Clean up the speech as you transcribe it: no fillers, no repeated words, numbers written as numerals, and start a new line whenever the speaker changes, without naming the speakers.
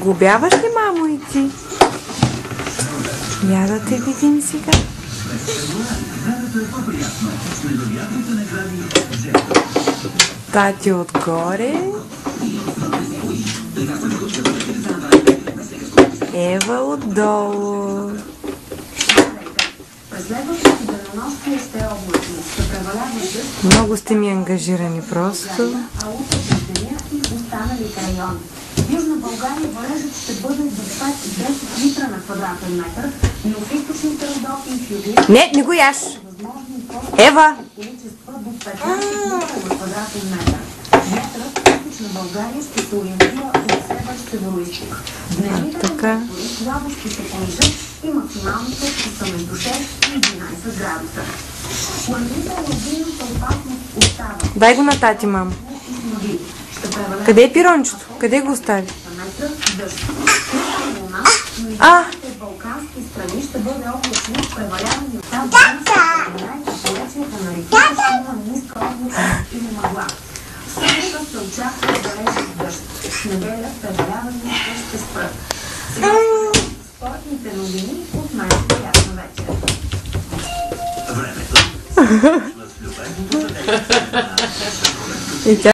Сглобяваш ли, мамо, и ти? Я да те видим сега. Тати отгоре. Ева отдолу. Много сте ми ангажирани просто.
В Южна България валежът ще бъде до 5-10 литра на квадратен метър, но в източните Родопи и в югите...
Не го яш! Ева!
...количества до 15 литра на квадратен метър. Метърът в източна България ще се ориентира от север-североизток. Дневните температури слабо ще се понижат и максималните ще са между 6 и 11 градуса. Планината алергийната опасност остава.
Дай го на тати, мамо. Къде е пирончето? Къде го остави? А!
Балкански страни ще бъде облачно преваляване от тази полецията на реките ще има ниска облачност или мъгла. В събота се очаква валежен дъжд. В неделя преваляване ще спрат. Сега спортните новини от мен приятна вечер.
Времето.